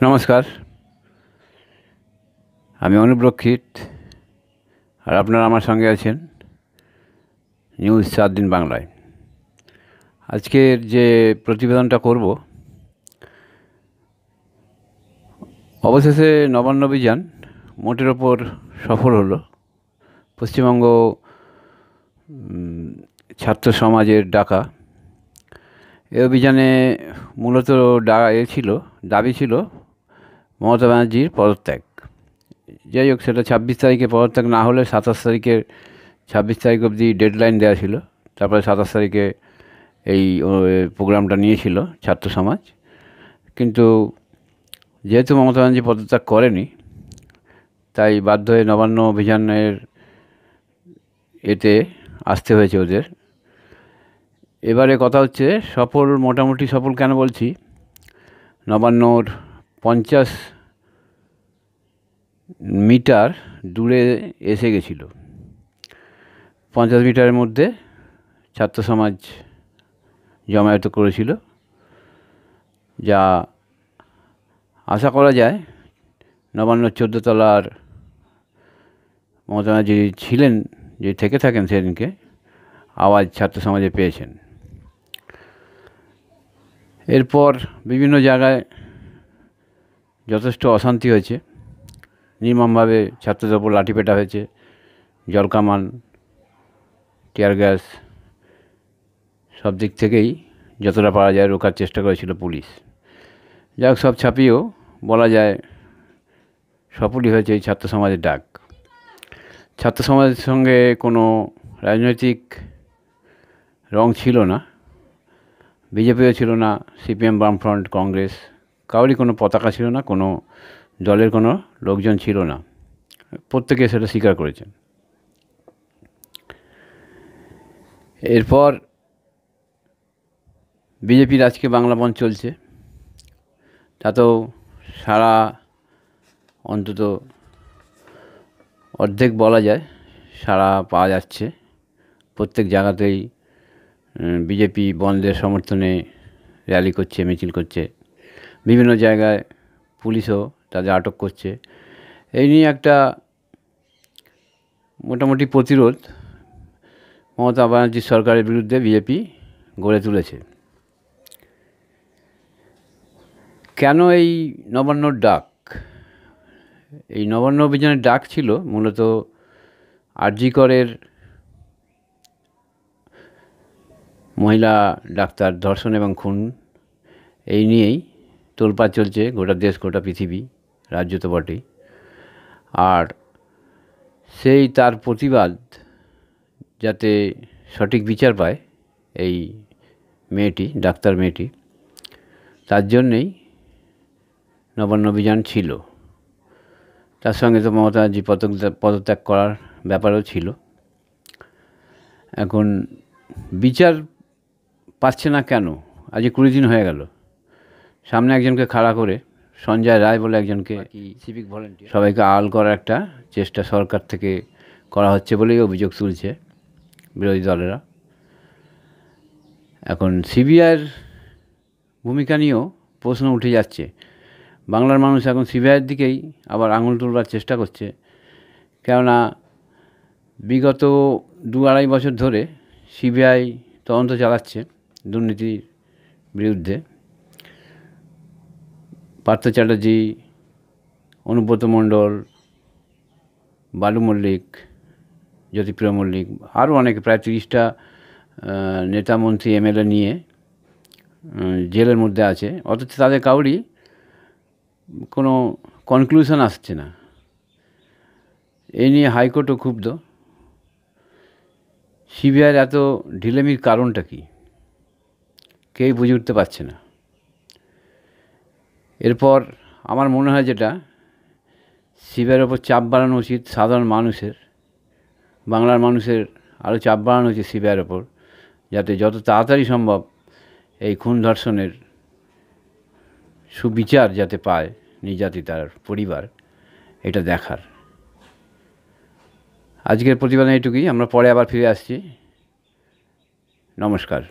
নমস্কার, আমি অনুপ রক্ষিত, আর আপনারা আমার সঙ্গে আছেন নিউজ 7 দিন বাংলায়। আজকের যে প্রতিবেদনটা করব, অবশেষে নবান্ন অভিযান মোটের ওপর সফল হলো। পশ্চিমবঙ্গ ছাত্র সমাজের ডাকা এই অভিযানে মূলত দাবি ছিল মমতা ব্যানার্জির পদত্যাগ। যাই হোক, সেটা 26 তারিখে পদত্যাগ না হলে 26 তারিখ অবধি ডেডলাইন দেওয়া ছিল। তারপরে 27 তারিখে এই প্রোগ্রামটা নিয়েছিল ছাত্র সমাজ। কিন্তু যেহেতু মমতা ব্যানার্জি পদত্যাগ করেনি, তাই বাধ্য হয়ে নবান্ন অভিযানের এতে আসতে হয়েছে ওদের। এবারে কথা হচ্ছে মোটামুটি সফল কেন বলছি, নবান্নর 50 মিটার দূরে এসে গেছিল। 50 মিটারের মধ্যে ছাত্র সমাজ জমায়েত করেছিল, যা আশা করা যায় নবান্ন 14 তলার মমতা ব্যানার্জি ছিলেন, যে থেকে থাকেন সেদিনকে, আওয়াজ ছাত্র সমাজে পেয়েছেন। এরপর বিভিন্ন জায়গায় যথেষ্ট অশান্তি হয়েছে, নির্মমভাবে ছাত্রদের ওপর লাঠিপেটা হয়েছে, জলকামান, টিয়ার গ্যাস, সব দিক থেকেই যতটা পারা যায় রোকার চেষ্টা করেছিল পুলিশ। যাই হোক, সব ছাপিয়েও বলা যায় সফলই হয়েছে এই ছাত্র সমাজের ডাক। ছাত্র সমাজের সঙ্গে কোনো রাজনৈতিক রং ছিল না, বিজেপিও ছিল না, সিপিএম, বামফ্রন্ট, কংগ্রেস, কারোরই কোনো পতাকা ছিল না, কোনো দলের কোনো লোকজন ছিল না। প্রত্যেকে সেটা স্বীকার করেছেন। এরপর বিজেপির আজকে বাংলা বন্ধ চলছে, তাতেও সারা অন্তত অর্ধেক বলা যায় সারা পাওয়া যাচ্ছে। প্রত্যেক জায়গাতেই বিজেপি বন্ধের সমর্থনে র্যালি করছে, মিছিল করছে। বিভিন্ন জায়গায় পুলিশও তাদের আটক করছে। এই নিয়ে একটা মোটামুটি প্রতিরোধ মমতা ব্যানার্জির সরকারের বিরুদ্ধে বিজেপি গড়ে তুলেছে। কেন এই নবান্নর ডাক? এই নবান্ন অভিযানের ডাক ছিল মূলত আরজি করের মহিলা ডাক্তার ধর্ষণ এবং খুন, এই নিয়েই তোলপাড় চলছে গোটা দেশ, গোটা পৃথিবী, রাজ্য তো বটেই। আর সেই তার প্রতিবাদ যাতে সঠিক বিচার পায় এই মেয়েটি, ডাক্তার মেয়েটি, তার জন্যেই নবান্ন অভিযান ছিল। তার সঙ্গে তো মমতা ব্যানার্জি পদত্যাগ করার ব্যাপারও ছিল। এখন বিচার পাচ্ছে না কেন? আজ 20 দিন হয়ে গেল। সামনে একজনকে খাড়া করে, সঞ্জয় রায় বলে একজনকে, সিভিক ভলেন্টিয়ার, সবাইকে আড়াল করার একটা চেষ্টা সরকার থেকে করা হচ্ছে বলেই অভিযোগ তুলছে বিরোধী দলেরা। এখন সিবিআইয়ের ভূমিকা নিয়েও প্রশ্ন উঠে যাচ্ছে। বাংলার মানুষ এখন সিবিআইয়ের দিকেই আবার আঙুল তুলবার চেষ্টা করছে, কেননা বিগত 2-2.5 বছর ধরে সিবিআই তদন্ত চালাচ্ছে দুর্নীতির বিরুদ্ধে। পার্থ চ্যাটার্জি, অনুব্রত মণ্ডল, বালু মল্লিক, জ্যোতিপ্রিয় মল্লিক, আরও অনেকে, প্রায় 30টা নেতা, মন্ত্রী, এমএলএ নিয়ে জেলের মধ্যে আছে। অথচ তাদের কাউরই কোনো কনক্লুশন আসছে না। এই নিয়ে হাইকোর্টও ক্ষুব্ধ। সিবিআইয়ের এত ঢিলেমির কারণটা কি কেউ বুঝে উঠতে পারছে না। এরপর আমার মনে হয় যেটা, সিবিআইয়ের ওপর চাপ বাড়ানো উচিত সাধারণ মানুষের, বাংলার মানুষের আরও চাপ বাড়ানো উচিত সিবিআইয়ের ওপর, যাতে যত তাড়াতাড়ি সম্ভব এই খুন ধর্ষণের সুবিচার যাতে পায় নির্যাতিতার পরিবার, এটা দেখার। আজকের প্রতিবেদন এইটুকুই। আমরা পরে আবার ফিরে আসছি। নমস্কার।